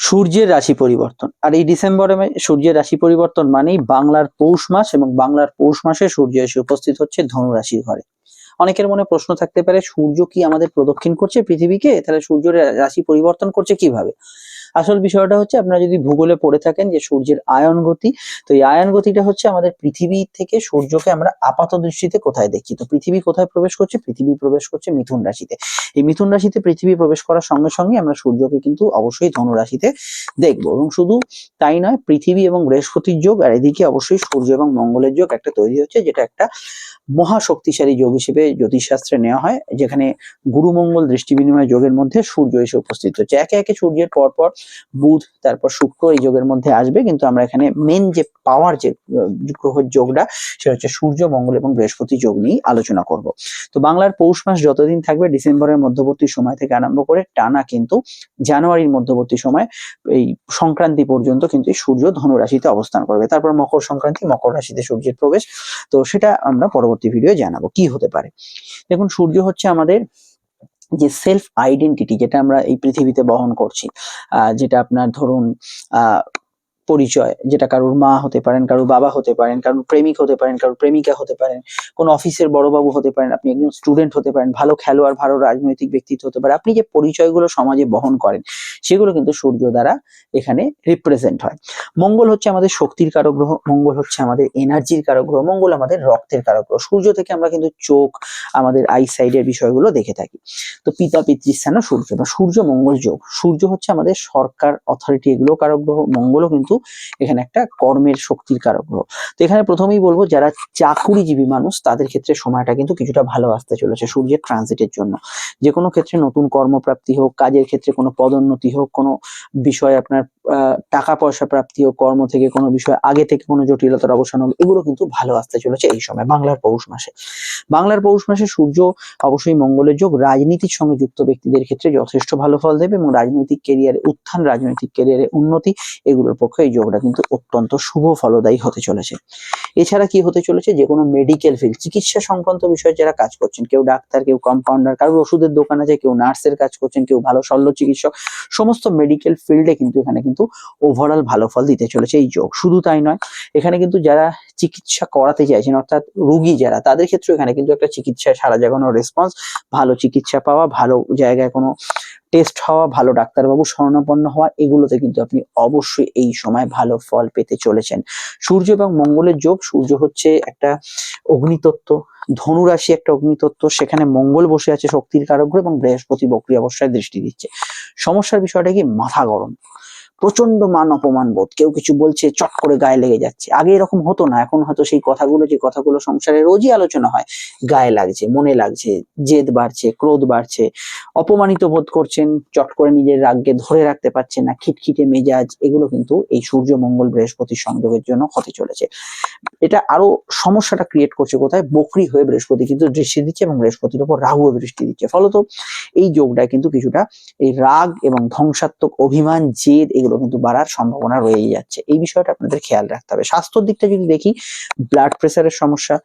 সূর্যের রাশি পরিবর্তন। আর এই ডিসেম্বরে সূর্যের রাশি পরিবর্তন মানেই বাংলার পৌষ মাস, এবং বাংলার পৌষ মাসে সূর্য এসে উপস্থিত হচ্ছে ধনু রাশির ঘরে। অনেকের মনে প্রশ্ন থাকতে পারে, সূর্য কি আমাদের প্রদক্ষিণ করছে পৃথিবীকে? তাহলে সূর্যের রাশি পরিবর্তন করছে কিভাবে? আসল বিষয়টা হচ্ছে, আপনারা যদি ভূগোলে পড়ে থাকেন যে সূর্যের আয়ন গতি, তো এই আয়ন গতিটা হচ্ছে আমাদের পৃথিবী থেকে সূর্যকে আমরা আপাত দৃষ্টিতে কোথায় দেখি। তো পৃথিবী কোথায় প্রবেশ করছে? পৃথিবী প্রবেশ করছে মিথুন রাশিতে। এই মিথুন রাশিতে পৃথিবী প্রবেশ করার সঙ্গে সঙ্গে আমরা সূর্যকে কিন্তু অবশ্যই ধনু রাশিতে দেখবো। এবং শুধু তাই নয়, পৃথিবী এবং বৃহস্পতির যোগ, আর এদিকে অবশ্যই সূর্য এবং মঙ্গলের যোগ একটা তৈরি হচ্ছে, যেটা একটা মহাশক্তিশালী যোগ হিসেবে জ্যোতিষশাস্ত্রে নেওয়া হয়, যেখানে গুরু মঙ্গল দৃষ্টি বিনিময় যোগের মধ্যে সূর্য এসে উপস্থিত হচ্ছে। একে একে সূর্যের পরপর বুধ, তারপর শুক্র এই যোগের মধ্যে আসবে, কিন্তু আমরা এখানে মেন যে পাওয়ার যে গ্রহের যোগটা, সেটা হচ্ছে সূর্য, মঙ্গল এবং বৃহস্পতি যোগ নিয়ে আলোচনা করব। তো বাংলার পৌষ মাস যতদিন থাকবে, ডিসেম্বরের মধ্যবর্তী সময় থেকে আরম্ভ করে টানা কিন্তু জানুয়ারির মধ্যবর্তী সময় এই সংক্রান্তি পর্যন্ত কিন্তু সূর্য ধনু রাশিতে অবস্থান করবে। তারপর মকর সংক্রান্তি, মকর রাশিতে সূর্যের প্রবেশ। তো সেটা আমরা পরবর্তী ভিডিও জানাবো কি হতে পারে। দেখুন, সূর্য হচ্ছে আমাদের যে সেলফ আইডেন্টিটি, যেটা আমরা এই পৃথিবীতে বহন করছি, যেটা আপনার ধরুন পরিচয়, যেটা কারোর মা হতে পারেন, কারোর বাবা হতে পারেন, কারোর প্রেমিক হতে পারেন, কারোর প্রেমিকা হতে পারেন, কোন অফিসের বড়বাবু হতে পারেন, আপনি একজন স্টুডেন্ট হতে পারেন, ভালো খেলোয়াড়, ভালো রাজনৈতিক ব্যক্তিত্ব হতে পারে। আপনি যে পরিচয়গুলো সমাজে বহন করেন, সেগুলো কিন্তু সূর্য দ্বারা এখানে রিপ্রেজেন্ট হয়। মঙ্গল হচ্ছে আমাদের শক্তির কারক গ্রহ, মঙ্গল হচ্ছে আমাদের এনার্জির কারক গ্রহ, মঙ্গল আমাদের রক্তের কারক গ্রহ। সূর্য থেকে আমরা কিন্তু চোখ, আমাদের আইসাইডের বিষয়গুলো দেখে থাকি। তো পিতা পিতৃস্থানও সূর্য, বা সূর্য মঙ্গল যোগ। সূর্য হচ্ছে আমাদের সরকার, অথরিটি, এগুলো কারক গ্রহ। মঙ্গলও কিন্তু এখানে একটা কর্মের শক্তির কারক গ্রহ। তো এখানে প্রথমেই বলবো, যারা চাকুরিজীবী মানুষ, তাদের ক্ষেত্রে সময়টা কিন্তু কিছুটা ভালো আসতে চলেছে সূর্যের ট্রানজিটের জন্য। যে কোনো ক্ষেত্রে নতুন কর্মপ্রাপ্তি হোক, কাজের ক্ষেত্রে কোনো পদোন্নতি হোক, কোনো বিষয়ে আপনার টাকা পয়সা প্রাপ্তি হোক, কর্ম থেকে কোনো বিষয় আগে থেকে কোনো জটিলতার অবসান হোক, এগুলো কিন্তু ভালো আসতে চলেছে এই সময় বাংলার পৌষ মাসে। বাংলার পৌষ মাসে সূর্য অবশ্যই মঙ্গলের যোগ, রাজনীতির সঙ্গে যুক্ত ব্যক্তিদের ক্ষেত্রে যথেষ্ট ভালো ফল দেবে, এবং রাজনৈতিক কেরিয়ারে উত্থান, রাজনৈতিক কেরিয়ারে উন্নতি, এগুলোর পক্ষে এই যোগটা কিন্তু অত্যন্ত শুভ ফলদায়ী হতে চলেছে। এছাড়া কি হতে চলেছে, যে কোনো মেডিকেল ফিল্ড, চিকিৎসা সংক্রান্ত বিষয়ে যারা কাজ করছেন, কেউ ডাক্তার, কেউ কম্পাউন্ডার, কারোর ওষুধের দোকান আছে, কেউ নার্সের কাজ করছেন, কেউ ভালো শল্য চিকিৎসক, সমস্ত মেডিকেল ফিল্ডে কিন্তু এখানে কিন্তু ওভারঅল ভালো ফল দিতে চলেছে এই যোগ। শুধু তাই নয়, এখানে কিন্তু যারা চিকিৎসা করাতে চাইছেন, অর্থাৎ রোগী যারা, তাদের ক্ষেত্রে এখানে কিন্তু একটা চিকিৎসায় সারা জাগানো রেসপন্স, ভালো চিকিৎসা পাওয়া, ভালো জায়গায় কোনো টেস্ট হওয়া, ভালো ডাক্তারবাবু শরণাপন্ন হওয়া, এগুলোতে কিন্তু আপনি অবশ্যই এই সময় ভালো ফল পেতে চলেছেন। সূর্য এবং মঙ্গলের যোগ। সূর্য হচ্ছে একটা অগ্নিতত্ত্ব, ধনুরাশি একটা অগ্নিতত্ত্ব, সেখানে মঙ্গল বসে আছে শক্তির কারক গ্রহ, এবং বৃহস্পতি বক্রী অবস্থায় দৃষ্টি দিচ্ছে। সমস্যার বিষয়টা কি? মাথা গরম, প্রচন্ড মান অপমান বোধ, কেউ কিছু বলছে চট করে গায়ে লেগে যাচ্ছে। আগে এরকম হতো না, এখন হয়তো সেই কথাগুলো, যে কথাগুলো সংসারে রোজই আলোচনা হয়, গায়ে লাগছে, মনে লাগছে, জেদ বাড়ছে, ক্রোধ বাড়ছে, অপমানিত বোধ করছেন, চট করে নিজের রাগকে ধরে রাখতে পারছেন না, খিটখিটে মেজাজ, এগুলো কিন্তু এই সূর্য মঙ্গল বৃহস্পতির সংযোগের জন্য হতে চলেছে। এটা আরো সমস্যাটা ক্রিয়েট করছে কোথায়? বকরি হয়ে বৃহস্পতি কিন্তু দৃষ্টি দিচ্ছে, এবং বৃহস্পতির উপর রাহুও দৃষ্টি দিচ্ছে। ফলত এই যোগটায় কিন্তু কিছুটা এই রাগ এবং ধ্বংসাত্মক অভিমান, জেদ, এগুলো কিন্তু বাড়ার সম্ভাবনা রয়েই যাচ্ছে। এই বিষয়টা আপনাদের খেয়াল রাখতে হবে। স্বাস্থ্যের দিকটা যদি দেখি, ব্লাড প্রেসারের সমস্যা,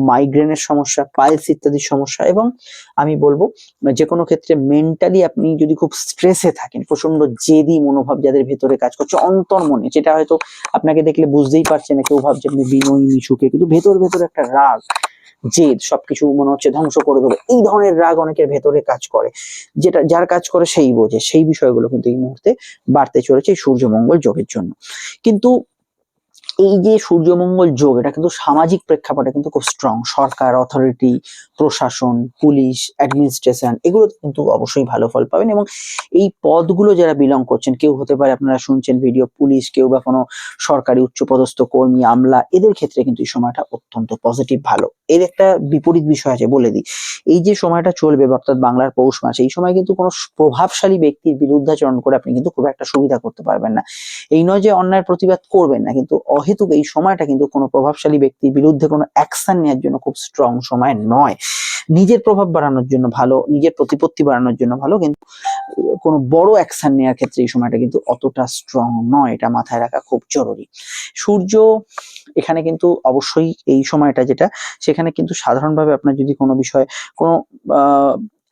মাইগ্রেনের সমস্যা, পাইলস ইত্যাদির সমস্যা, এবং আমি বলবো যে কোনো ক্ষেত্রে মেন্টালি আপনি যদি খুব স্ট্রেসে থাকেন, প্রচন্ড জেদি মনোভাব যাদের ভেতরে কাজ করছে অন্তর্মনে, যেটা হয়তো আপনাকে দেখলে বুঝতেই পারছে না, কেউ ভাবছে আপনি বিনয়ী মিশুকে, কিন্তু ভেতর ভেতর একটা রাগ, জেদ, সবকিছু মনে হচ্ছে ধ্বংস করে দেবে, এই ধরনের রাগ অনেকের ভেতরে কাজ করে, যেটা যার কাজ করে সেই বোঝে। সেই বিষয়গুলো কিন্তু এই মুহূর্তে বাড়তে চলেছে এই সূর্য মঙ্গল যোগের জন্য। কিন্তু এই যে সূর্যমঙ্গল যোগ, এটা কিন্তু সামাজিক প্রেক্ষাপটে কিন্তু খুব স্ট্রং। সরকার, অথরিটি, প্রশাসন, পুলিশ, অ্যাডমিনিস্ট্রেশন, এগুলো কিন্তু অবশ্যই ভালো ফল পাবেন। এবং এই পদগুলো যারা বিলং করছেন, কেউ হতে পারে, আপনারা শুনছেন ভিডিও, পুলিশ, কেউ বা কোনো সরকারি উচ্চপদস্থ কর্মী, আমলা, এদের ক্ষেত্রে কিন্তু এই সময়টা অত্যন্ত পজিটিভ, ভালো। এর একটা বিপরীত বিষয় আছে, বলে দিই। এই যে সময়টা চলবে, অর্থাৎ বাংলার পৌষ মাস, এই সময় কিন্তু কোনো প্রভাবশালী ব্যক্তির বিরুদ্ধাচরণ করে আপনি কিন্তু খুব একটা সুবিধা করতে পারবেন না। এই নয় যে অন্যায়ের প্রতিবাদ করবেন না, কিন্তু অহেতুক এই সময়টা কিন্তু কোনো প্রভাবশালী ব্যক্তির বিরুদ্ধে কোনো অ্যাকশন নেওয়ার জন্য খুব স্ট্রং সময় নয়। নিজের প্রভাব বাড়ানোর জন্য ভালো, নিজের প্রতিপত্তি বাড়ানোর জন্য ভালো, কিন্তু কোনো বড় অ্যাকশন নেওয়ার ক্ষেত্রে এই সময়টা কিন্তু অতটা স্ট্রং নয়, এটা মাথায় রাখা খুব জরুরি। সূর্য এখানে কিন্তু অবশ্যই এই সময়টা যেটা, সেখানে কিন্তু সাধারণভাবে আপনার যদি কোনো বিষয়, কোনো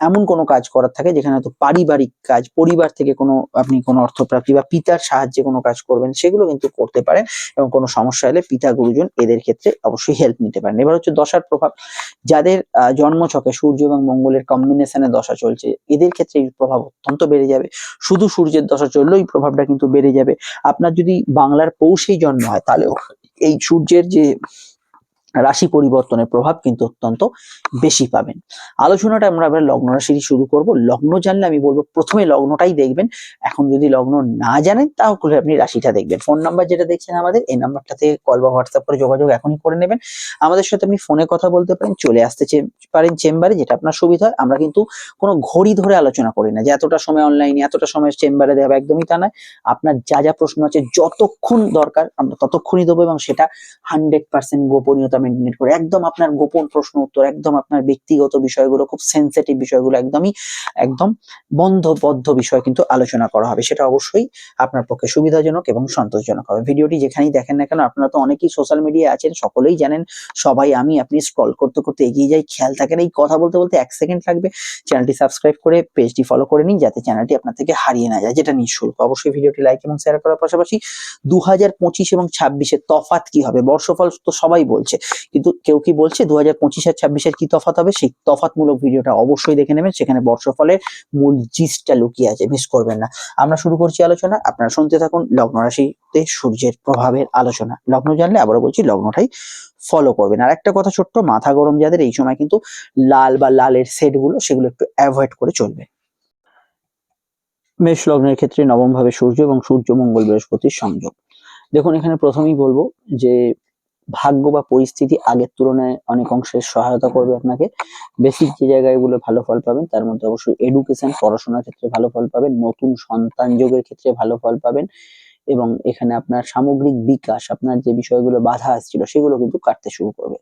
এমন কোনো কাজ করার থাকে যেখানে হয়তো পারিবারিক কাজ, পরিবার থেকে কোনো আপনি কোনো অর্থপ্রাপ্তি বা পিতার সাহায্যে কোনো কাজ করবেন, সেগুলো কিন্তু করতে পারেন। এবং কোনো সমস্যা হলে পিতা গুরুজন এদের ক্ষেত্রে অবশ্যই হেল্প নিতে পারেন। এবার হচ্ছে দশার প্রভাব। যাদের জন্মছকে সূর্য এবং মঙ্গলের কম্বিনেশনে দশা চলছে, এদের ক্ষেত্রে এই প্রভাব অত্যন্ত বেড়ে যাবে। শুধু সূর্যের দশা চললেও এই প্রভাবটা কিন্তু বেড়ে যাবে। আপনার যদি বাংলার পৌষেই জন্ম হয়, তাহলেও এই সূর্যের যে রাশি পরিবর্তনের প্রভাব কিন্তু অত্যন্ত বেশি পাবেন। আলোচনাটা আমরা এবার লগ্ন রাশি শুরু করব। লগ্ন জানলে আমি বলবো প্রথমে লগ্নটাই দেখবেন। এখন যদি লগ্ন না জানেন তাহলে আপনি রাশিটা দেখবেন। ফোন নাম্বার যেটা দেখছেন আমাদের, এই নাম্বারটাতে কল বা হোয়াটসঅ্যাপ করে যোগাযোগ এখনই করে নেবেন। আমাদের সাথে আপনি ফোনে কথা বলতে পারেন, চলে আসতে পারেন চেম্বারে, যেটা আপনার সুবিধা হয়। আমরা কিন্তু কোনো ঘড়ি ধরে আলোচনা করি না যে এতটা সময় অনলাইনে, এতটা সময় চেম্বারে দেওয়া, একদমই তা নয়। আপনার যা যা প্রশ্ন আছে যতক্ষণ দরকার আমরা ততক্ষণই দেবো, এবং সেটা 100% গোপনীয়তা মেনটেন করে। একদম আপনার গোপন প্রশ্ন উত্তর, একদম আপনার ব্যক্তিগত বিষয়গুলো, খুব সেন্সিটিভ বিষয়গুলো একদম বন্ধবদ্ধ বিষয় কিন্তু আলোচনা করা হবে। সেটা অবশ্যই আপনার পক্ষে সুবিধাজনক এবং সন্তোষজনক হবে। ভিডিওটি যেখানেই দেখেন না কেন, আপনারা তো অনেকেই সোশ্যাল মিডিয়ায় আছেন, সকলেই জানেন, সবাই আপনি স্ক্রল করতে করতে এগিয়ে যাই, খেয়াল থাকেন এই কথা বলতে বলতে 1 সেকেন্ড লাগবে। চ্যানেলটি সাবস্ক্রাইব করে পেজটি ফলো করে নিন, যাতে চ্যানেলটি আপনার থেকে হারিয়ে না যায়, যেটা নিঃশুল্ক। অবশ্যই ভিডিওটি লাইক এবং শেয়ার করার পাশাপাশি 2025 এবং 26-এর তফাৎ কি হবে, বর্ষফল তো সবাই বলছে, কিন্তু কেউ কি বলছে 2025 আর 26-এর কি তফাৎ হবে? সেই তফাৎমূলক ভিডিওটা অবশ্যই দেখে নেবেন। সেখানে বর্ষফলের মূল জিস্টটা লুকিয়ে আছে, মিস করবেন না। আমরা শুরু করছি আলোচনা, আপনারা শুনতে থাকুন লগ্ন রাশিতে সূর্যের প্রভাবের আলোচনা। লগ্ন জানলে আবারও বলছি লগ্নটাই ফলো করবেন। আর একটা কথা ছোট্ট, মাথা গরম যাদের, এই সময় কিন্তু লাল বা লালের সেটগুলো সেগুলো একটু অ্যাভয়েড করে চলবে। মেষ লগ্নের ক্ষেত্রে নবম ভাবে সূর্য এবং সূর্য মঙ্গল বৃহস্পতির সংযোগ। দেখুন, এখানে প্রথমেই বলবো যে ভাগ্য বা পরিস্থিতি আগের তুলনায় অনেক অংশে সহায়তা করবে আপনাকে। বেসিক যে জায়গাগুলো ভালো ফল পাবেন, তার মধ্যে অবশ্যই এডুকেশন, পড়াশোনার ক্ষেত্রে ভালো ফল পাবেন, নতুন সন্তান যোগের ক্ষেত্রে ভালো ফল পাবেন, এবং এখানে আপনার সামগ্রিক বিকাশ, আপনার যে বিষয়গুলো বাধা আসছিল সেগুলো কিন্তু কাটতে শুরু করবে।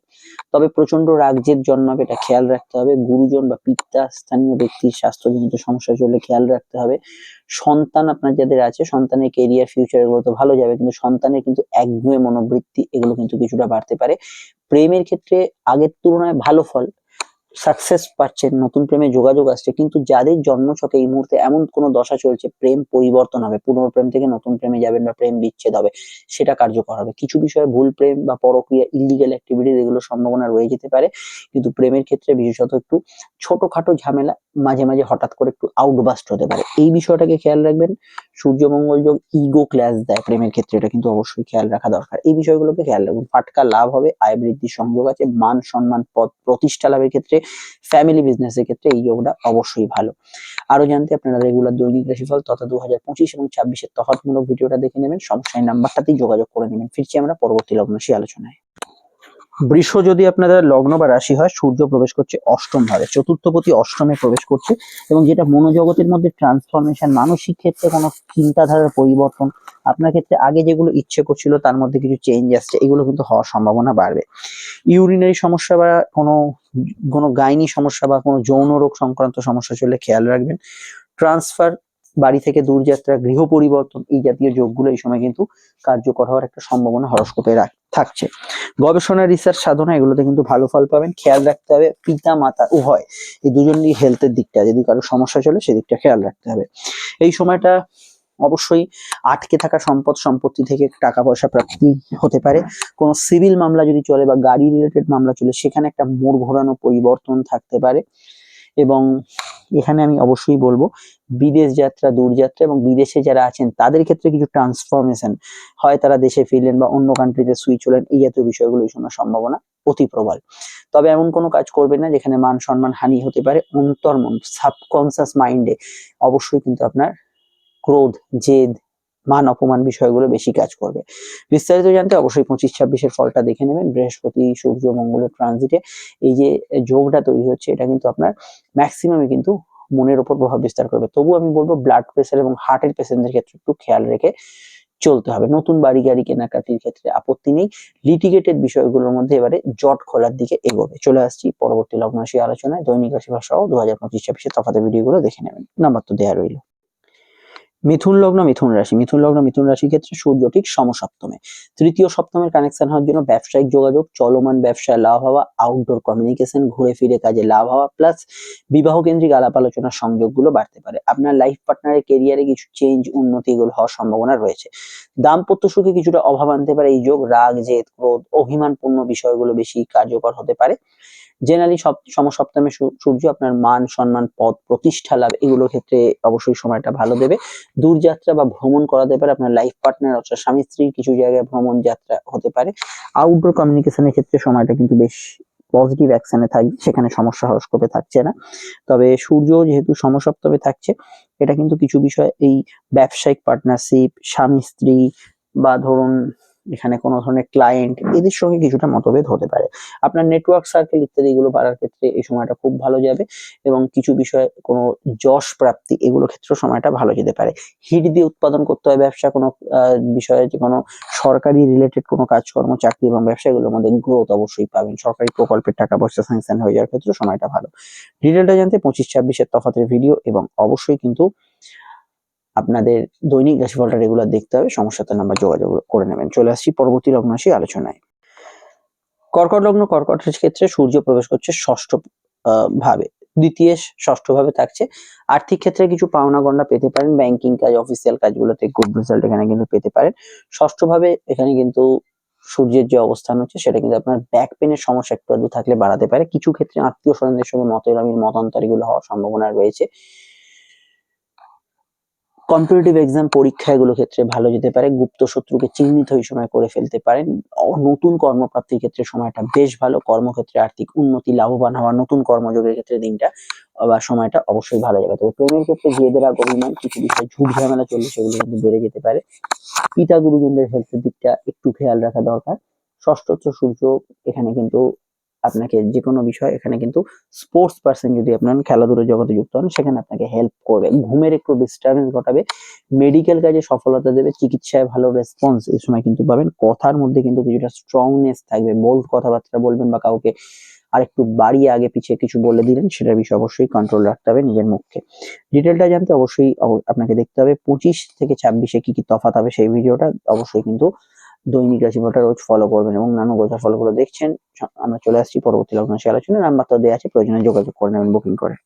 তবে প্রচন্ড রাগ জেদ জন্মাবে, এটা খেয়াল রাখতে হবে। গুরুজন বা পিতা স্থানীয় ব্যক্তির স্বাস্থ্যজনিত সমস্যা চললে খেয়াল রাখতে হবে। সন্তান আপনার যাদের আছে, সন্তানের কেরিয়ার ফিউচার এগুলো তো ভালো যাবে, কিন্তু সন্তানের কিন্তু একগুঁয়ে মনোবৃত্তি এগুলো কিন্তু কিছুটা বাড়তে পারে। প্রেমের ক্ষেত্রে আগের তুলনায় ভালো ফল, সাকসেস পাচ্ছেন, নতুন প্রেমে যোগাযোগ আসছে, কিন্তু যাদের জন্মছকে এই মুহূর্তে এমন কোনো দশা চলছে, প্রেম পরিবর্তন হবে, পুনর প্রেম থেকে নতুন প্রেমে যাবেন বা প্রেম বিচ্ছেদ হবে, সেটা কার্যকর হবে। কিছু বিষয়ে ভুল প্রেম বা পরক্রিয়া, ইলিগাল অ্যাক্টিভিটিস এগুলোর সম্ভাবনা রয়ে যেতে পারে, কিন্তু প্রেমের ক্ষেত্রে বিশেষত একটু ছোটখাটো ঝামেলা, মাঝে মাঝে হঠাৎ করে একটু আউটবাস্ট হতে পারে, এই বিষয়টাকে খেয়াল রাখবেন। সূর্য মঙ্গল যোগ ইগো ক্ল্যাশ দেয় প্রেমের ক্ষেত্রে, এটা কিন্তু অবশ্যই খেয়াল রাখা দরকার। এই বিষয়গুলোকে খেয়াল রাখুন। ফাটকা লাভ হবে, আয় বৃদ্ধির সংযোগ আছে, মান সম্মান পদ প্রতিষ্ঠা লাভের ক্ষেত্রে, ফ্যামিলি বিজনেসের ক্ষেত্রে এই যোগটা অবশ্যই ভালো। আরো জানতে আপনারা রেগুলার দৈনিক রাশিফল তথা 2025 এবং 26-এর তফাৎমূলক ভিডিওটা দেখে নেবেন, সমস্যায় নাম্বারটাতেই যোগাযোগ করে নেবেন। ফিরছি আমরা পরবর্তী লগ্ন রাশি আলোচনায়। বৃষ যদি আপনাদের লগ্ন বা রাশি হয়, সূর্য প্রবেশ করছে অষ্টম ভাবে, চতুর্থপতি অষ্টমে প্রবেশ করছে, এবং যেটা মনোজগতের মধ্যে ট্রান্সফরমেশন, মানসিক ক্ষেত্রে কোনো চিন্তাধারার পরিবর্তন, আপনার ক্ষেত্রে আগে যেগুলো ইচ্ছে করছিল তার মধ্যে কিছু চেঞ্জ আসছে, এগুলো কিন্তু হওয়ার সম্ভাবনা বাড়বে। ইউরিনারি সমস্যা বা কোনো কোনো গাইনি সমস্যা বা কোনো যৌন রোগ সংক্রান্ত সমস্যা চললে খেয়াল রাখবেন। ট্রান্সফার, বাড়ি থেকে দূরযাত্রা, গৃহ পরিবর্তন, এই জাতীয় যোগগুলো এই সময় কিন্তু কার্যকর হওয়ার একটা সম্ভাবনা হরস্কোপে থাকছে। গবেষণা, রিসার্চ, সাধনা এগুলোতে কিন্তু ভালো ফল পাবেন। খেয়াল রাখতে হবে পিতা মাতা উভয়, এই দুজনেরই হেলথের দিকটা, যদি কারো সমস্যা চলে সেদিকটা খেয়াল রাখতে হবে। এই সময়টা অবশ্যই আটকে থাকা সম্পদ সম্পত্তি থেকে টাকা পয়সা প্রাপ্তি হতে পারে। কোনো সিভিল মামলা যদি চলে বা গাড়ি রিলেটেড মামলা চলে, সেখানে একটা মোড় ঘোরানো পরিবর্তন থাকতে পারে। এবং এখানে আমি অবশ্যই বলবো বিদেশ যাত্রা, দূরযাত্রা, এবং বিদেশে যারা আছেন তাদের ক্ষেত্রে কিছু ট্রান্সফরমেশন, হয় তারা দেশে ফিরলেন বা অন্য কান্ট্রিতে সুইচ হলেন, এই জাতীয় বিষয়গুলো এই সময় সম্ভাবনা অতি প্রবল। তবে এমন কোনো কাজ করবেন না যেখানে মান সম্মান হানি হতে পারে। অন্তর্মন, সাবকনসিয়াস মাইন্ডে অবশ্যই কিন্তু আপনার ক্রোধ, জেদ, মান অপমান বিষয়গুলো বেশি কাজ করবে। বিস্তারিত জানতে অবশ্যই 25-26-এর ফলটা দেখে নেবেন। বৃহস্পতি সূর্য মঙ্গলের ট্রানজিটে এই যে যোগটা তৈরি হচ্ছে, এটা কিন্তু আপনার ম্যাক্সিমামই কিন্তু মনের উপর প্রভাব বিস্তার করবে। তবু আমি বলবো ব্লাড প্রেসার এবং হার্টের পেশেন্টদের ক্ষেত্রে একটু খেয়াল রেখে চলতে হবে। নতুন বাড়ি গাড়ি কেনাকাটির ক্ষেত্রে আপত্তি নেই। লিটিগেটেড বিষয়গুলোর মধ্যে এবারে জট খোলার দিকে এগোবে। চলে আসছি পরবর্তী লগ্ন রাশি আলোচনায়। দৈনিক রাশিফল সহ 2025-26-এর তফাতের ভিডিওগুলো দেখে নেবেন, নাম্বার তো দেওয়া রইল। মিথুন লগ্ন মিথুন রাশি, মিথুন লগ্ন মিথুন রাশির ক্ষেত্রে সূর্য ঠিক সমসপ্তমে। তৃতীয় সপ্তমের কানেকশন হওয়ার জন্য ব্যবসায়িক যোগাযোগ, চলমান ব্যবসায় লাভ হওয়া, আউটডোর কমিউনিকেশন, ঘুরে ফিরে কাজে লাভ হওয়া, প্লাস বিবাহ কেন্দ্রিক আলাপ আলোচনার সংযোগগুলো বাড়তে পারে। আপনার লাইফ পার্টনারের কেরিয়ারে কিছু চেঞ্জ, উন্নতি এগুলো হওয়ার সম্ভাবনা রয়েছে। দাম্পত্য সুখে কিছুটা অভাব আনতে পারে এই যোগ। রাগ, জেদ, ক্রোধ, অভিমানপূর্ণ বিষয়গুলো বেশি কার্যকর হতে পারে। জেনারেলি সমসপ্তমে সূর্য আপনার মান সম্মান, পদ প্রতিষ্ঠা লাভ এগুলোর ক্ষেত্রে অবশ্যই সময়টা ভালো দেবে। দূরযাত্রা বা ভ্রমণ করাতে পারে আপনার লাইফ পার্টনার, অর্থাৎ স্বামী স্ত্রীর কিছু জায়গায় ভ্রমণ যাত্রা হতে পারে। আউটডোর কমিউনিকেশনের ক্ষেত্রে সময়টা কিন্তু বেশ পজিটিভ অ্যাকশনে থাকবে, সেখানে সমস্যা হরস্কোপে থাকছে না। তবে সূর্য যেহেতু সমসপ্তমে থাকছে, এটা কিন্তু কিছু বিষয় এই ব্যবসায়িক পার্টনারশিপ, স্বামী স্ত্রী বা ধরুন এখানে কোনো ধরনের ক্লায়েন্ট এদের সঙ্গে কিছুটা মতভেদ হতে পারে। আপনার নেটওয়ার্ক সার্কেল ইত্যাদি এগুলো বাড়ার ক্ষেত্রে এই সময়টা খুব ভালো যাবে, এবং কিছু বিষয়ে কোনো যশ প্রাপ্তি এগুলোর ক্ষেত্রে সময়টা ভালো যেতে পারে। হিট দিয়ে উৎপাদন করতে হয় ব্যবসা, কোনো বিষয়ে যে কোনো সরকারি রিলেটেড কোনো কাজকর্ম, চাকরি এবং ব্যবসা এগুলোর মধ্যে গ্রোথ অবশ্যই পাবেন। সরকারি প্রকল্পের টাকা পয়সা স্যাংশন হয়ে যাওয়ার ক্ষেত্রে সময়টা ভালো। ডিটেলটা জানতে 25-26-এর তফাতের ভিডিও এবং অবশ্যই কিন্তু আপনাদের দৈনিক রাশিফলটা রেগুলার দেখতে হবে। সমস্যাতে নাম্বার যোগাযোগ করে নেবেন। চলে আসছি পরবর্তী লগ্ন রাশি আলোচনায়। কর্কট লগ্ন, কর্কট রাশির ক্ষেত্রে সূর্য প্রবেশ করছে ষষ্ঠ ভাবে, দ্বিতীয় ষষ্ঠ ভাবে থাকছে। আর্থিক ক্ষেত্রে কিছু পাওনা গন্ডা পেতে পারেন, ব্যাংকিং কাজ, অফিসিয়াল কাজগুলোতে গুড রেজাল্ট এখানে কিন্তু পেতে পারেন। ষষ্ঠ ভাবে এখানে কিন্তু সূর্যের যে অবস্থান হচ্ছে সেটা কিন্তু আপনার ব্যাক পেনের সমস্যা একটু আধটু থাকলে বাড়াতে পারে। কিছু ক্ষেত্রে আত্মীয় স্বজনদের সঙ্গে মতান্তর এগুলো হওয়ার সম্ভাবনা রয়েছে। কম্পিটিটিভ এক্সাম পরীক্ষা এগুলো ক্ষেত্রে ভালো যেতে পারে। গুপ্ত শত্রুকে চিহ্নিত এই সময় করে ফেলতে পারেন। নতুন কর্মপ্রাপ্তির ক্ষেত্রে সময়টা বেশ ভালো। কর্মক্ষেত্রে আর্থিক উন্নতি, লাভবান হওয়া, নতুন কর্মযোগের ক্ষেত্রে দিনটা বা সময়টা অবশ্যই ভালো যাবে। তবে প্রেমের ক্ষেত্রে জেদের রাগ, অভিমান, কিছু বিষয়ে ঝুট ঝামেলা চললে সেগুলো কিন্তু বেড়ে যেতে পারে। পিতা গুরুজনদের হেলথের দিকটা একটু খেয়াল রাখা দরকার। ষষ্ঠচ্ছ সূর্য এখানে কিন্তু আপনাকে যে কোনো বিষয়, এখানে কিন্তু স্পোর্টস পার্সন যদি আপনার খেলাধুলার জগতে যুক্ত হন সেখানে আপনাকে হেল্প করবে। ঘুমের একটু ডিস্টারবেন্স ঘটাবে। মেডিকেল কাজে সফলতা দেবে, চিকিৎসায় ভালো রেসপন্স এই সময় কিন্তু পাবেন। কথার মধ্যে কিন্তু কিছুটা স্ট্রংনেস থাকবে, বোল্ড কথাবার্তা বলবেন বা কাউকে আর একটু বাড়িয়ে আগে পিছিয়ে কিছু বলে দিলেন, সেটার বিষয়ে অবশ্যই কন্ট্রোল রাখতে হবে নিজের মুখকে। ডিটেলটা জানতে অবশ্যই আপনাকে দেখতে হবে 25-26-এ কি কি তফাৎ হবে সেই ভিডিওটা। অবশ্যই কিন্তু দৈনিক রাশিফলটা রোজ ফলো করবেন এবং নানা গোচর ফলগুলো দেখছেন। আমরা চলে আসছি পরবর্তী লগ্ন রাশি আলোচনায়। নাম্বার তো দেওয়া আছে, প্রয়োজনে যোগাযোগ করে নেবেন বুকিং করে।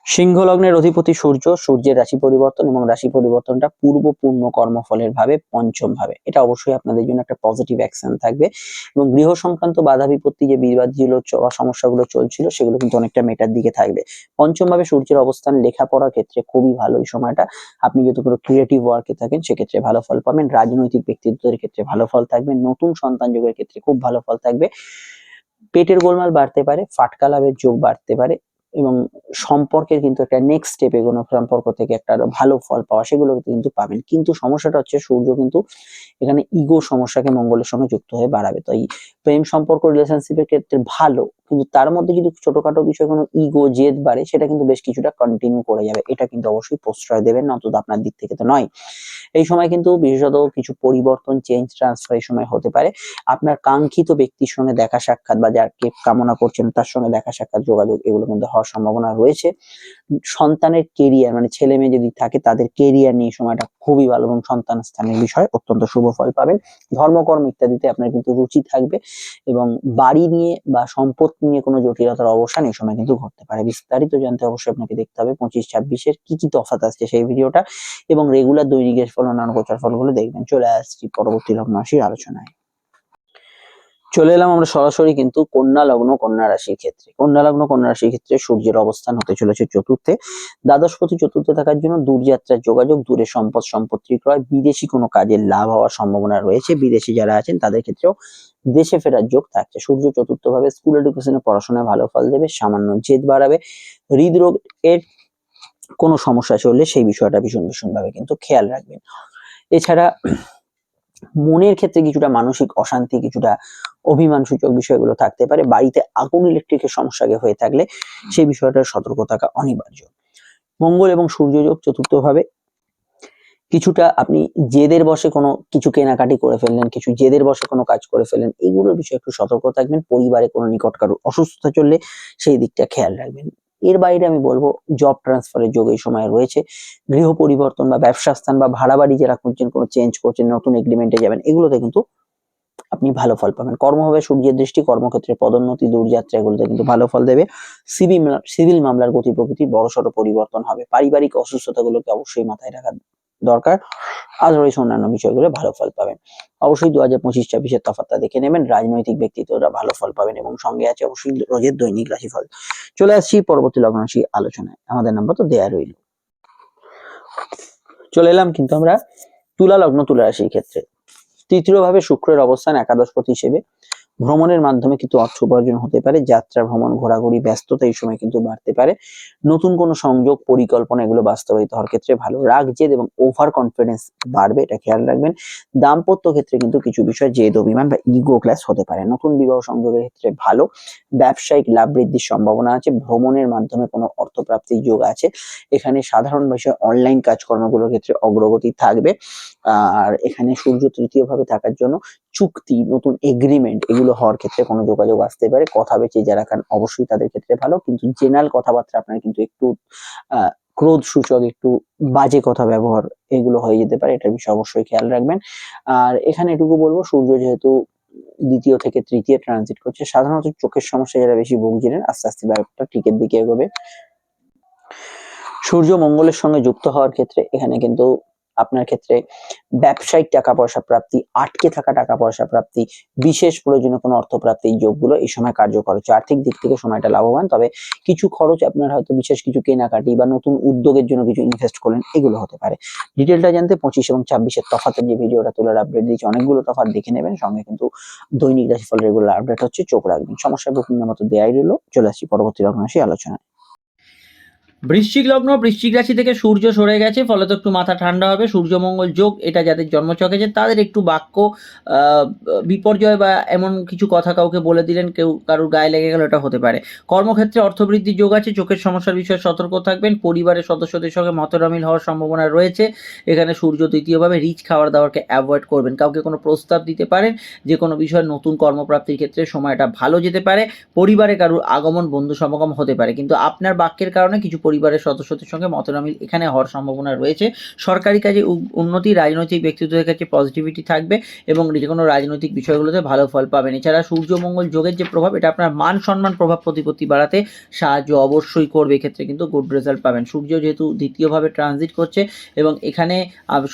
সিংহ লগ্নের অধিপতি সূর্য, সূর্যের রাশি পরিবর্তন এবং রাশি পরিবর্তনটা পূর্ব পূর্ণ কর্মফলের ভাবে পঞ্চম ভাবে। এটা অবশ্যই আপনাদের জন্য একটা পজিটিভ অ্যাকশন থাকবে, এবং গৃহ সংক্রান্ত বাধা বিপত্তি যে বিবাদ বা সমস্যাগুলো চলছিল সেগুলো কিন্তু অনেকটা মেটার দিকে থাকবে। পঞ্চম ভাবে সূর্যের অবস্থান লেখাপড়ার ক্ষেত্রে খুবই ভালো এই সময়টা। আপনি যদি কোনো ক্রিয়েটিভ ওয়ার্কে থাকেন সেক্ষেত্রে ভালো ফল পাবেন। রাজনৈতিক ব্যক্তিত্বের ক্ষেত্রে ভালো ফল থাকবে। নতুন সন্তান যোগের ক্ষেত্রে খুব ভালো ফল থাকবে। পেটের গোলমাল বাড়তে পারে, ফাটকা লাভের যোগ বাড়তে পারে, এবং সম্পর্কের কিন্তু একটা নেক্সট স্টেপ এগোনো, সম্পর্ক থেকে একটা আরো ভালো ফল পাওয়া সেগুলো কিন্তু পাবেন। কিন্তু সমস্যাটা হচ্ছে সূর্য কিন্তু এখানে ইগো সমস্যাকে মঙ্গলের সঙ্গে যুক্ত হয়ে বাড়াবে। তাই প্রেম সম্পর্ক রিলেশনশিপের ক্ষেত্রে ভালো, কিন্তু তার মধ্যে যদি ছোটখাটো বিষয় কোনো ইগো জেদ বাড়ে সেটা কিন্তু বেশ কিছুটা কন্টিনিউ করে যাবে। এটা কিন্তু অবশ্যই প্রশ্রয় দেবেন না, অন্তত আপনার দিক থেকে তো নয়। এই সময় কিন্তু বিশেষত কিছু পরিবর্তন, চেঞ্জ, ট্রান্সফার এই সময় হতে পারে। আপনার কাঙ্ক্ষিত ব্যক্তির সঙ্গে দেখা সাক্ষাৎ বা যাকে কামনা করছেন তার সঙ্গে দেখা সাক্ষাৎ, যোগাযোগ এগুলো কিন্তু হওয়ার সম্ভাবনা রয়েছে। সন্তানের কেরিয়ার মানে ছেলে মেয়ে যদি থাকে তাদের কেরিয়ার নিয়ে সময়টা খুবই ভালো, এবং সন্তান স্থানের বিষয়ে অত্যন্ত শুভ ফল পাবেন। ধর্মকর্ম ইত্যাদিতে আপনার কিন্তু রুচি থাকবে, এবং বাড়ি নিয়ে বা সম্পত্তি নিয়ে কোনো জটিলতার অবসান এই সময় কিন্তু ঘটতে পারে। বিস্তারিত জানতে অবশ্যই আপনাকে দেখতে হবে 25-26-এর কি কি তফাৎ আসছে সেই ভিডিওটা, এবং রেগুলার দৈনিক ফল, অন্যান্য গোচর ফলগুলো দেখবেন। চলে আসছি পরবর্তী লগ্ন রাশির আলোচনায়। চলে এলাম আমরা সরাসরি কিন্তু কন্যা লগ্ন কন্যা রাশির ক্ষেত্রে। কন্যা লগ্ন কন্যা রাশির ক্ষেত্রে সূর্যের অবস্থান হতে চলেছে চতুর্থে। দ্বাদশপতি চতুর্থে থাকার জন্য দূরযাত্রার যোগাযোগ, দূরে সম্পদ সম্পত্তি ক্রয়, বিদেশি কোনো কাজের লাভ হওয়ার সম্ভাবনা রয়েছে। বিদেশি যারা আছেন তাদের ক্ষেত্রেও দেশে ফেরার যোগ থাকছে। সূর্য চতুর্থ ভাবে স্কুল এডুকেশনে পড়াশোনায় ভালো ফল দেবে, সামান্য জেদ বাড়াবে। হৃদরোগ এর কোনো সমস্যা চললে সেই বিষয়টা ভীষণ ভীষণ ভাবে কিন্তু খেয়াল রাখবেন। এছাড়া মনের ক্ষেত্রে কিছুটা মানসিক অশান্তি, কিছুটা অভিমান সূচক বিষয়গুলো থাকতে পারে। বাড়িতে আগুন ইলেকট্রিকের সমস্যা হয়ে থাকলে সেই বিষয়টার সতর্ক থাকা অনিবার্য। মঙ্গল এবং সূর্যযোগ চতুর্থ ভাবে, কিছুটা আপনি জেদের বশে কোনো কিছু কেনাকাটি করে ফেললেন, কিছু জেদের বশে কোনো কাজ করে ফেললেন, এইগুলোর বিষয়ে একটু সতর্ক থাকবেন। পরিবারে কোনো নিকট কারো অসুস্থতা চললে সেই দিকটা খেয়াল রাখবেন। এর বাইরে আমি বলবো জব ট্রান্সফারের যোগ এই সময় রয়েছে, গৃহ পরিবর্তন বা ব্যবসা স্থান বা ভাড়া বাড়ি যারা খুঁজছেন, কোনো চেঞ্জ করছেন, নতুন এগ্রিমেন্টে যাবেন, এগুলোতে কিন্তু আপনি ভালো ফল পাবেন। কর্মভাবে সূর্যের দৃষ্টি, কর্মক্ষেত্রে পদোন্নতি, দূরযাত্রা, এগুলোতে কিন্তু ভালো ফল দেবে। সিভিল মামলার গতি প্রকৃতি বড়সড় পরিবর্তন হবে। পারিবারিক অসুস্থতাগুলোকে অবশ্যই মাথায় রাখা দরকার। আদারওয়াইজ অন্যান্য বিষয়গুলো ভালো ফল পাবেন। অবশ্যই 2025-26 তফাৎটা দেখে নেবেন। রাজনৈতিক ব্যক্তিত্বরা ভালো ফল পাবেন এবং সঙ্গে আছে অবশ্যই রোজের দৈনিক রাশিফল। চলে আসছি পরবর্তী লগ্ন রাশি আলোচনায়। আমাদের নাম্বার তো দেয়া রইল। চলে এলাম কিন্তু আমরা তুলা লগ্ন, তুলা রাশির ক্ষেত্রে। তৃতীয় ভাবে শুক্রের অবস্থান একাদশপতি হিসেবে ভ্রমণের মাধ্যমে কিন্তু অর্থ উপার্জন হতে পারে। যাত্রা, ভ্রমণ, ঘোরাঘুরি, ব্যস্ততা এই সময় কিন্তু বাড়তে পারে। নতুন কোনো সংযোগ, পরিকল্পনা এগুলো বাস্তবায়িত হওয়ার ক্ষেত্রে ভালো। রাগ, জেদ এবং ওভার কনফিডেন্স বাড়বে, এটা খেয়াল রাখবেন। দাম্পত্য ক্ষেত্রে কিন্তু কিছু বিষয় জেদ, অভিমান বা ইগো ক্লাস হতে পারে। নতুন বিবাহ সংযোগের ক্ষেত্রে ভালো। ব্যবসায়িক লাভ বৃদ্ধির সম্ভাবনা আছে। ভ্রমণের মাধ্যমে কোনো অর্থপ্রাপ্তির যোগ আছে। এখানে সাধারণ বিষয় অনলাইন কাজকর্মগুলোর ক্ষেত্রে অগ্রগতি থাকবে। আর এখানে সূর্য তৃতীয় ভাবে থাকার জন্য চুক্তি, নতুন এগ্রিমেন্ট এগুলো হওয়ার ক্ষেত্রে কোনো যোগাযোগ আসতে পারে। কথা বেঁচে যারা খান অবশ্যই তাদের ক্ষেত্রে ভালো, কিন্তু জেনারেল কথাবার্তা আপনার কিন্তু একটু ক্রোধ সূচক, একটু বাজে কথা ব্যবহার এগুলো হয়ে যেতে পারে, এটার বিষয়ে অবশ্যই খেয়াল রাখবেন। আর এখানে এটুকু বলবো, সূর্য যেহেতু দ্বিতীয় থেকে তৃতীয় ট্রানজিট করছে, সাধারণত চোখের সমস্যা যারা বেশি ভুগছিলেন আস্তে আস্তে ব্যাপারটা ঠিকের দিকে এগোবে। সূর্য মঙ্গলের সঙ্গে যুক্ত হওয়ার ক্ষেত্রে এখানে কিন্তু আপনার ক্ষেত্রে ব্যবসায়িক টাকা পয়সা প্রাপ্তি, আটকে থাকা টাকা পয়সা প্রাপ্তি, বিশেষ প্রয়োজনীয় কোনো অর্থ প্রাপ্তির যোগগুলো এই সময় কার্যকর হচ্ছে। আর্থিক দিক থেকে সময়টা লাভবান, তবে কিছু খরচ আপনার হয়তো বিশেষ কিছু কেনাকাটি বা নতুন উদ্যোগের জন্য কিছু ইনভেস্ট করলেন, এগুলো হতে পারে। ডিটেলটা জানতে 25 এবং 26 তফাতের যে ভিডিওটা তোলার আপডেট দিয়েছি, অনেকগুলো তফাৎ দেখে নেবেন। সঙ্গে কিন্তু দৈনিক রাশিফল রেগুলার আপডেট হচ্ছে, চোখ রাখবেন। সমস্যা বুকিং মতো দেয়াই রইল। চলে আসছি পরবর্তী লগ্ন রাশি আলোচনা। বৃশ্চিক লগ্ন, বৃশ্চিক রাশি থেকে সূর্য সরে গেছে, ফলে তো একটু মাথা ঠান্ডা হবে। সূর্য মঙ্গল যোগ, এটা যাদের জন্মছক আছে তাদের একটু বাক্য বিপর্যয় বা এমন কিছু কথা কাউকে বলে দিলেন, কেউ কারোর গায়ে লেগে গেল, এটা হতে পারে। কর্মক্ষেত্রে অর্থবৃদ্ধির যোগ আছে। চোখের সমস্যার বিষয়ে সতর্ক থাকবেন। পরিবারের সদস্যদের সঙ্গে মতমিল হওয়ার সম্ভাবনা রয়েছে। এখানে সূর্য তৃতীয়ভাবে রিচ খাবার দাবারকে অ্যাভয়েড করবেন। কাউকে কোনো প্রস্তাব দিতে পারেন, যে কোনো বিষয়ে নতুন কর্মপ্রাপ্তির ক্ষেত্রে সময়টা ভালো যেতে পারে। পরিবারে কারোর আগমন, বন্ধু সমাগম হতে পারে, কিন্তু আপনার বাক্যের কারণে কিছু পরিবারের সদস্যদের সঙ্গে মতনামিল এখানে হওয়ার সম্ভাবনা রয়েছে। সরকারি কাজে উন্নতি, রাজনৈতিক ব্যক্তিত্বের কাছে পজিটিভিটি থাকবে এবং যে কোনো রাজনৈতিক বিষয়গুলোতে ভালো ফল পাবেন। এছাড়া সূর্য মঙ্গল যোগের যে প্রভাব, এটা আপনার মান সম্মান, প্রভাব প্রতিপত্তি বাড়াতে সাহায্য অবশ্যই করবে। এক্ষেত্রে কিন্তু গুড রেজাল্ট পাবেন। সূর্য যেহেতু দ্বিতীয়ভাবে ট্রানজিট করছে এবং এখানে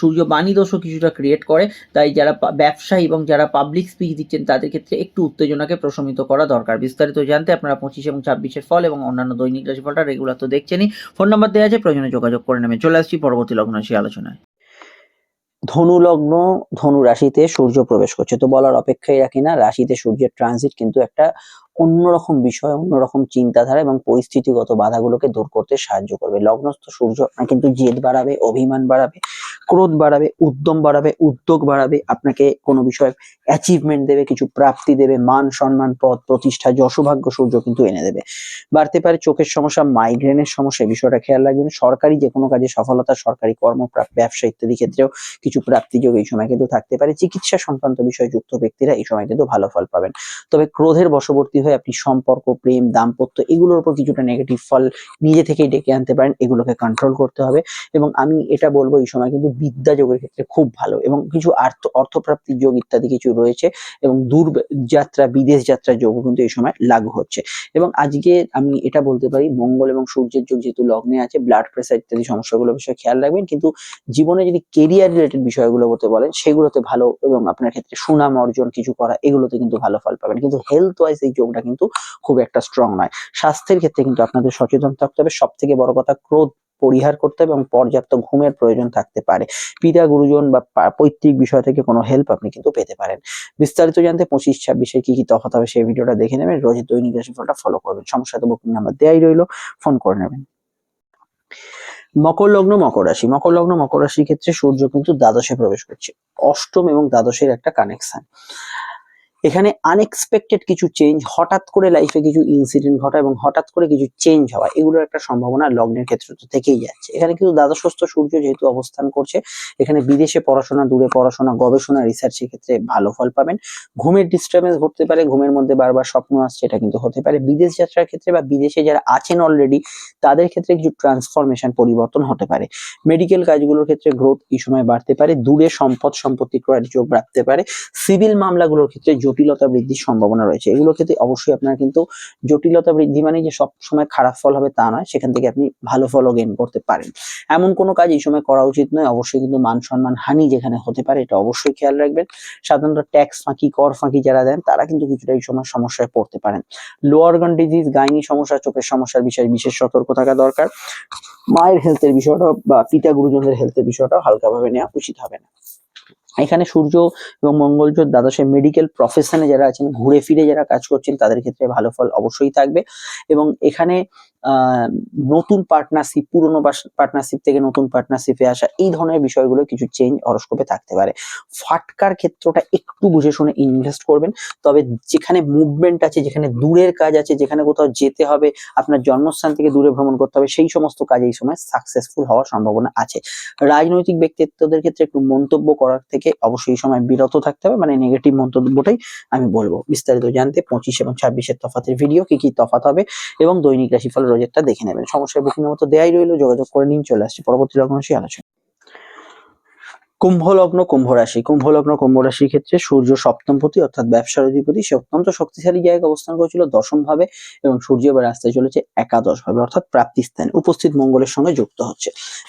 সূর্য বাণী দোষও কিছুটা ক্রিয়েট করে, তাই যারা ব্যবসায়ী এবং যারা পাবলিক স্পিচ দিচ্ছেন তাদের ক্ষেত্রে একটু উত্তেজনাকে প্রশমিত করা দরকার। বিস্তারিত জানতে আপনারা 25 এবং 26 ফল এবং অন্যান্য দৈনিক রাশিফলটা রেগুলার তো দেখছেনই, ফোন নাম্বার দেওয়া আছে, প্রয়োজনে যোগাযোগ করে নেবেন। চলে আসছি পরবর্তী লগ্ন রাশি আলোচনায়। ধনু লগ্ন, ধনু রাশিতে সূর্য প্রবেশ করছে, তো বলার অপেক্ষাই রাখি না। রাশিতে সূর্যের ট্রানজিট কিন্তু একটা অন্যরকম বিষয়, অন্যরকম চিন্তাধারা এবং পরিস্থিতিগত বাধাগুলোকে দূর করতে সাহায্য করবে। লগ্নস্থ সূর্য আপনার কিন্তু জেদ বাড়াবে, অভিমান বাড়াবে, ক্রোধ বাড়াবে, উদ্যম বাড়াবে, উদ্যোগ বাড়াবে, আপনাকে কোনো বিষয়ে অ্যাচিভমেন্ট দেবে, কিছু প্রাপ্তি দেবে, মান সম্মান, পদ প্রতিষ্ঠা, যশোভাগ্য সূর্য কিন্তু এনে দেবে। বাড়তে পারে চোখের সমস্যা, মাইগ্রেনের সমস্যা, এই বিষয়টা খেয়াল রাখবেন। সরকারি যে কোনো কাজে সফলতা, সরকারি কর্ম, ব্যবসা ইত্যাদি ক্ষেত্রেও কিছু প্রাপ্তিযোগ এই সময় কিন্তু থাকতে পারে। চিকিৎসা সংক্রান্ত বিষয়ে যুক্ত ব্যক্তিরা এই সময় কিন্তু ভালো ফল পাবেন। তবে ক্রোধের বশবর্তী হয়ে আপনি সম্পর্ক, প্রেম, দাম্পত্য এগুলোর উপর কিছুটা নেগেটিভ ফল নিজে থেকেই ডেকে আনতে পারেন, এগুলোকে কন্ট্রোল করতে হবে। এবং আমি এটা বলবো, এই সময় কিন্তু বিদ্যা যোগের ক্ষেত্রে খুব ভালো এবং কিছু অর্থপ্রাপ্তির যোগ ইত্যাদি কিছু রয়েছে এবং দূর যাত্রা, বিদেশ যাত্রার যোগও কিন্তু এই সময় লাগু হচ্ছে। এবং আজকে আমি এটা বলতে পারি, মঙ্গল এবং সূর্যের যোগ যেহেতু লগ্নে আছে, ব্লাড প্রেসার ইত্যাদি সমস্যাগুলো বিষয়ে খেয়াল রাখবেন। কিন্তু জীবনে যদি কেরিয়ার রিলেটেড বিষয়গুলো বলতে বলেন, সেগুলোতে ভালো এবং আপনার ক্ষেত্রে সুনাম অর্জন কিছু করা, এগুলোতে কিন্তু ভালো ফল পাবেন। কিন্তু হেলথ ওয়াইজ এই যোগটা কিন্তু খুব একটা স্ট্রং নয়। স্বাস্থ্যের ক্ষেত্রে কিন্তু আপনাদের সচেতন থাকতে হবে। সব থেকে বড় কথা, ক্রোধ পরিহার করতে হবে এবং পর্যাপ্ত ঘুমের প্রয়োজন থাকতে পারে। পিতা, গুরুজন বা পৈতৃক বিষয় থেকে কোনো হেল্প আপনি কিন্তু পেতে পারেন। বিস্তারিত জানতে 25-26 কি কি তফাৎ হবে সেই ভিডিওটা দেখে নেবেন। রোজ দৈনিক রাশিফলটা ফলো করবেন। সমস্যাতে বুকিং নাম্বার দেয়াই রইলো, ফোন করে নেবেন। মকর লগ্ন, মকর রাশি। মকর লগ্ন, মকর রাশির ক্ষেত্রে সূর্য কিন্তু দ্বাদশে প্রবেশ করছে। অষ্টম এবং দ্বাদশের একটা কানেকশন। এখানে আনএক্সপেক্টেড কিছু চেঞ্জ, হঠাৎ করে লাইফে কিছু ইনসিডেন্ট ঘটা এবং হঠাৎ করে কিছু চেঞ্জ হওয়া, এগুলোর একটা সম্ভাবনা লগ্নের ক্ষেত্রে তো থেকেই যাচ্ছে। এখানে কিন্তু দ্বাদশস্থ সূর্য যেহেতু অবস্থান করছে, এখানে বিদেশে পড়াশোনা, দূরে পড়াশোনা, গবেষণা, রিসার্চের ক্ষেত্রে ভালো ফল পাবেন। ঘুমের ডিস্টার্বেন্স ঘটতে পারে, ঘুমের মধ্যে বারবার স্বপ্ন আসছে, এটা কিন্তু হতে পারে। বিদেশ যাত্রার ক্ষেত্রে বা বিদেশে যারা আছেন অলরেডি তাদের ক্ষেত্রে কিছু ট্রান্সফরমেশন, পরিবর্তন হতে পারে। মেডিকেল কাজগুলোর ক্ষেত্রে গ্রোথ এই সময় বাড়তে পারে। দূরে সম্পত্তি ক্রয়ের যোগ বাড়তে পারে। সিভিল মামলাগুলোর ক্ষেত্রে জটিলতা বৃদ্ধির সম্ভাবনা রয়েছে। এগুলোর ক্ষেত্রে অবশ্যই আপনার কিন্তু জটিলতা বৃদ্ধি মানে যে সব সময় খারাপ ফল হবে তা নয়, সেখান থেকে আপনি ভালো ফলও গেইন করতে পারেন। এমন কোনো কাজ এই সময় করা উচিত নয়। অবশ্যই কিন্তু মান সম্মান হানি যেখানে হতে পারে, এটা অবশ্যই খেয়াল রাখবেন। সাধারণত ট্যাক্স ফাঁকি, কর ফাঁকি যারা দেন তারা কিন্তু কিছুটা এই সময় সমস্যায় পড়তে পারেন। লো অর্গান ডিজিজ, গাইনি সমস্যা, চোখের সমস্যার বিষয়ে বিশেষ সতর্ক থাকা দরকার। মায়ের হেলথের বিষয়টা বা পিতা গুরুজনদের হেলথের বিষয়টা হালকাভাবে নেওয়া উচিত হবে না। এখানে সূর্য এবং মঙ্গলজোর দ্বাদশে মেডিকেল প্রফেশনে যারা আছেন, ঘুরে ফিরে যারা কাজ করছেন, তাদের ক্ষেত্রে ভালো ফল অবশ্যই থাকবে। এবং এখানে নতুন পার্টনারশিপ, পুরনো পার্টনারশিপ থেকে নতুন পার্টনারশিপে আসা, এই ধরনের বিষয়গুলো কিছু চেঞ্জ হরোস্কোপে থাকতে পারে। ফাটকার ক্ষেত্রটা একটু বুঝে শুনে ইনভেস্ট করবেন। তবে যেখানে মুভমেন্ট আছে, যেখানে দূরের কাজ আছে, যেখানে কোথাও যেতে হবে, আপনার জন্মস্থান থেকে দূরে ভ্রমণ করতে হবে, সেই সমস্ত কাজ এই সময় সাকসেসফুল হওয়ার সম্ভাবনা আছে। রাজনৈতিক ব্যক্তিত্বদের ক্ষেত্রে একটু মন্তব্য করার থেকে অবশ্যই সময় বিরত থাকতে হবে, মানে নেগেটিভ মন্তব্যটাই আমি বলবো। বিস্তারিত জানতে 25 এবং 26-এর তফাতের ভিডিও, কি কি তফাৎ হবে এবং দৈনিক রাশিফল রোজেরটা দেখে নেবেন। সমস্যার বুকিং মতো দেয়াই রইলো, যোগাযোগ করে নিন। চলে আসছি পরবর্তী লগ্ন রাশি আলোচনা। কুম্ভ লগ্ন, কুম্ভ রাশি। কুম্ভ লগ্ন, কুম্ভ রাশির ক্ষেত্রে সূর্য সপ্তমপতি অর্থাৎ ব্যবসার অধিপতি, সে অত্যন্ত শক্তিশালী জায়গায় অবস্থান করেছিল 10ম ভাবে, এবং সূর্য এবার আসতে চলেছে একাদশ ভাবে অর্থাৎ প্রাপ্তি স্থানে উপস্থিত মঙ্গলের সঙ্গে যুক্ত হচ্ছে।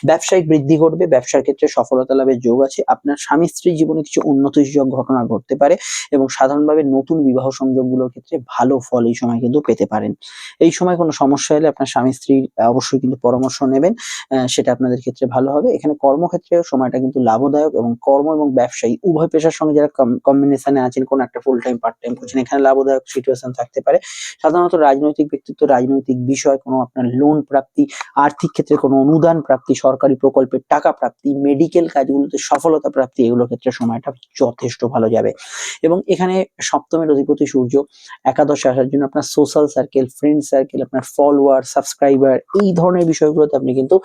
ব্যবসায়িক বৃদ্ধি ঘটবে, ব্যবসার ক্ষেত্রে সফলতা লাভের যোগ আছে। আপনার স্বামী স্ত্রীর জীবনে কিছু উন্নতিযোগ ঘটনা ঘটতে পারে এবং সাধারণভাবে নতুন বিবাহ সংযোগগুলোর ক্ষেত্রে ভালো ফল এই সময় কিন্তু পেতে পারেন। এই সময় কোনো সমস্যা এলে আপনার স্বামী স্ত্রী অবশ্যই কিন্তু পরামর্শ নেবেন, সেটা আপনাদের ক্ষেত্রে ভালো হবে। এখানে কর্মক্ষেত্রে সময়টা কিন্তু লাভদায়ক, এবং কর্ম এবং ব্যবসায়ী উভয় পেশার সঙ্গে যারা কম্বিনেশনে আছেন, কোন একটা ফুল টাইম পার্ট টাইম করছেন, এখানে লাভদায়ক সিচুয়েশন থাকতে পারে। সাধারণত রাজনৈতিক ব্যক্তিত্ব, রাজনৈতিক বিষয়, কোনো আপনার লোন প্রাপ্তি, আর্থিক ক্ষেত্রে কোনো অনুদান প্রাপ্তি, সরকারি প্রকল্পের টাকা প্রাপ্তি, মেডিকেল কাজগুলোতে সফলতা প্রাপ্তি, এগুলোর ক্ষেত্রে সময়টা যথেষ্ট ভালো যাবে। এবং এখানে সপ্তমের অধিপতি সূর্য একাদশে আসার জন্য আপনার সোশ্যাল সার্কেল, ফ্রেন্ড সার্কেল, আপনার ফলোয়ার, সাবস্ক্রাইবার, এই ধরনের বিষয়গুলোতে আপনি কিন্তু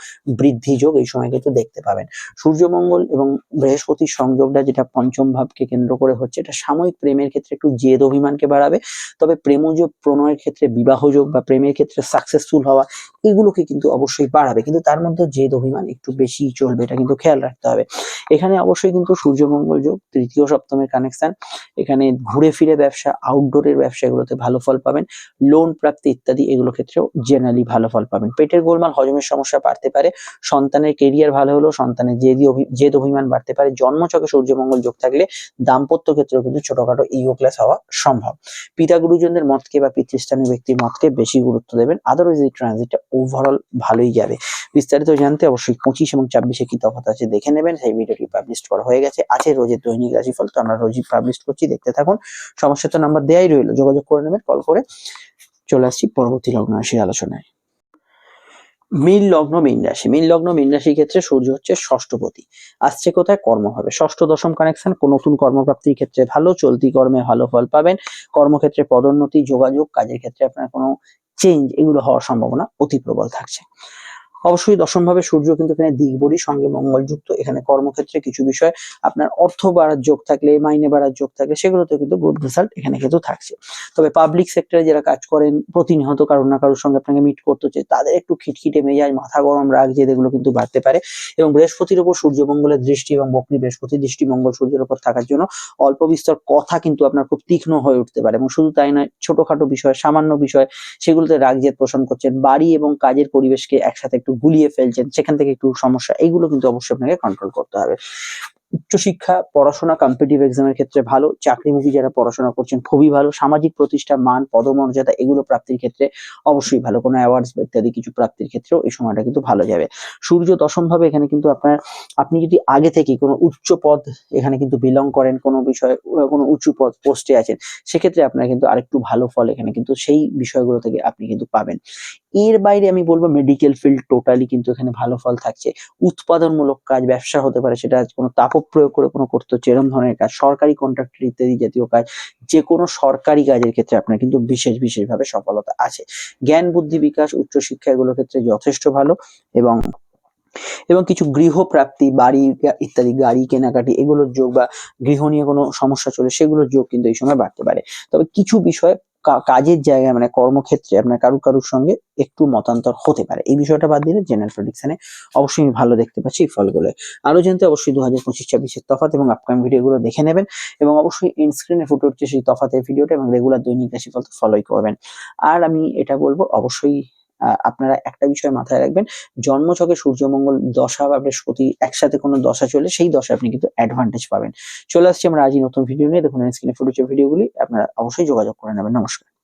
বৃদ্ধি যোগ এই সময় কিন্তু দেখতে পাবেন। সূর্য মঙ্গল এবং বৃহস্পতির সংযোগটা যেটা পঞ্চম ভাবকে কেন্দ্র করে হচ্ছে, এটা সাময়িক প্রেমের ক্ষেত্রে একটু জেদ অভিমানকে বাড়াবে। তবে প্রেমজ প্রণয়ের ক্ষেত্রে, বিবাহযোগ বা প্রেমের ক্ষেত্রে সাকসেসফুল হওয়া, এগুলোকে কিন্তু অবশ্যই বাড়াবে, কিন্তু তার মধ্যে জেদ অভিমান একটু বেশি চলবে, এটা কিন্তু খেয়াল রাখতে হবে। এখানে অবশ্যই কিন্তু সূর্য মঙ্গল যোগ, তৃতীয় সপ্তমের কানেকশন, এখানে ঘুরে ফিরে ব্যবসা, আউটডোরের ব্যবসা, এগুলোতে ভালো ফল পাবেন। লোন প্রাপ্তি ইত্যাদি এগুলো ক্ষেত্রেও জেনারেলি ভালো ফল পাবেন। পেটের গোলমাল, হজমের সমস্যা বাড়তে পারে। সন্তানের কেরিয়ার ভালো হলেও সন্তানের জেদ অভিমান বাড়তে পারে। জন্মছকে সূর্য মঙ্গল যোগ থাকলে দাম্পত্য ক্ষেত্রেও কিন্তু ছোটখাটো ইগো ক্লাস হওয়া সম্ভব। পিতা গুরুজনদের মতকে বা পিতৃস্থানীয় ব্যক্তির মতকে বেশি গুরুত্ব দেবেন। আদারওয়াইজ এই ট্রানজিটটা ওভারঅল ভালোই যাবে। বিস্তারিত জানতে অবশ্যই 25 এবং 26-এ কি তফাৎ আছে দেখে নেবেন। সেই ভিডিওটি পাবলিশ করা হয়ে গেছে। আছে রোজের দৈনিক রাশিফল, তো আমরা রোজই পাবলিশ করছি, দেখতে থাকুন। সমস্যা তো নাম্বার দেয়াই রইলো, যোগাযোগ করে নেবেন কল করে। চলে আসছি পরবর্তী লগ্ন রাশির আলোচনায়। মীন লগ্ন, মীন রাশি। মীন লগ্ন, মীন রাশির ক্ষেত্রে সূর্য হচ্ছে ষষ্ঠপতি, আসছে কোথায়? কর্ম হবে। ষষ্ঠ দশম কানেকশন, নতুন কর্মপ্রাপ্তির ক্ষেত্রে ভালো, চলতি কর্মে ভালো ফল পাবেন। কর্মক্ষেত্রে পদোন্নতি, যোগাযোগ, কাজের ক্ষেত্রে আপনার কোনো চেঞ্জ, এগুলো হওয়ার সম্ভাবনা অতি প্রবল থাকছে। অবশ্যই দশম ভাবে সূর্য কিন্তু এখানে দিকবরী, সঙ্গে মঙ্গল যুক্ত। এখানে কর্মক্ষেত্রে কিছু বিষয় আপনার অর্থ বাড়ার যোগ থাকলে, মাইনে বাড়ার যোগ থাকলে, সেগুলোতে কিন্তু গুড রেজাল্ট এখানে কিন্তু থাকছে। তবে পাবলিক সেক্টরে যারা কাজ করেন, প্রতিনিয়ত কারোর না কারোর সঙ্গে আপনাকে মিট করতে হচ্ছে, তাদের একটু খিটখিটে মেজাজ, মাথা গরম, রাগ, জেদ, এগুলো কিন্তু বাড়তে পারে। এবং বৃহস্পতির উপর সূর্য মঙ্গলের দৃষ্টি এবং বক্রী বৃহস্পতির দৃষ্টি মঙ্গল সূর্যের উপর থাকার জন্য অল্প বিস্তর কথা কিন্তু আপনার খুব তীক্ষ্ণ হয়ে উঠতে পারে। এবং শুধু তাই নয়, ছোটখাটো বিষয়, সামান্য বিষয়, সেগুলোতে রাগ জেদ পোষণ করছেন। বাড়ি এবং কাজের পরিবেশকে একসাথে একটু গুলিয়ে ফেলছেন, সেখান থেকে একটু সমস্যা, এইগুলো কিন্তু অবশ্যই আপনাকে কন্ট্রোল করতে হবে। উচ্চশিক্ষা, পড়াশোনা, কম্পিটিটিভ এক্সামের ক্ষেত্রে ভালো। চাকরিমুখী যারা পড়াশোনা করছেন খুবই ভালো। সামাজিক প্রতিষ্ঠা, মান, পদমর্যাদা, এগুলো প্রাপ্তির ক্ষেত্রে অবশ্যই ভালো। কোনো অ্যাওয়ার্ডস ইত্যাদি কিছু প্রাপ্তির ক্ষেত্রেও এই সময়টা কিন্তু ভালো যাবে। সূর্য দশম ভাবে, এখানে কিন্তু আপনি যদি আগে থেকে কোনো উচ্চ পদ এখানে কিন্তু বিলং করেন, কোনো বিষয়ে কোনো উঁচু পোস্টে আছেন, সেক্ষেত্রে আপনার কিন্তু আরেকটু ভালো ফল এখানে কিন্তু সেই বিষয়গুলো থেকে আপনি কিন্তু পাবেন। এর বাইরে আমি বলবো মেডিকেল ফিল্ড টোটালি কিন্তু এখানে ভালো ফল থাকছে। উৎপাদনমূলক কাজ, ব্যবসা হতে পারে, সেটা কোনো তাপপ্রয়োগ করে কোনো করতে হচ্ছে এরকম ধরনের কাজ, সরকারি কন্ট্রাক্টর ইত্যাদি জাতীয় কাজ, যে কোনো সরকারি কাজের ক্ষেত্রে আপনার কিন্তু বিশেষভাবে সফলতা আছে। জ্ঞান বুদ্ধি বিকাশ, উচ্চশিক্ষা এগুলোর ক্ষেত্রে যথেষ্ট ভালো, এবং কিছু গৃহপ্রাপ্তি, বাড়ি ইত্যাদি, গাড়ি কেনাকাটি এগুলোর যোগ, বা গৃহ নিয়ে কোনো সমস্যা চলে সেগুলোর যোগ কিন্তু এই সময় বাড়তে পারে। তবে কিছু বিষয় কাজের জায়গায় মানে কর্মক্ষেত্রে আপনার কারুর সঙ্গে একটু মতান্তর হতে পারে। এই বিষয়টা বাদ দিলে জেনারেল প্রেডিকশনে অবশ্যই আমি ভালো দেখতে পাচ্ছি এই ফলগুলো। আরো জানতে অবশ্যই 2025-26 তফাৎ এবং আপকামিং ভিডিওগুলো দেখে নেবেন, এবং অবশ্যই এন্ড স্ক্রিনে ফুটে উঠছে সেই তফাতের ভিডিওটা, এবং রেগুলার দৈনিক রাশিফল তো ফলোই করবেন। আর আমি এটা বলবো অবশ্যই আপনারা একটা বিষয় মাথায় রাখবেন, জন্মছকে সূর্যমঙ্গল দশা বা বৃহস্পতি একসাথে কোনো দশা চলে, সেই দশায় আপনি কিন্তু অ্যাডভান্টেজ পাবেন। চলে আসছি আমরা আজই নতুন ভিডিও নিয়ে। দেখুন স্ক্রিনে ফুটে উঠছে ভিডিওগুলি, আপনারা অবশ্যই যোগাযোগ করে নেবেন। নমস্কার।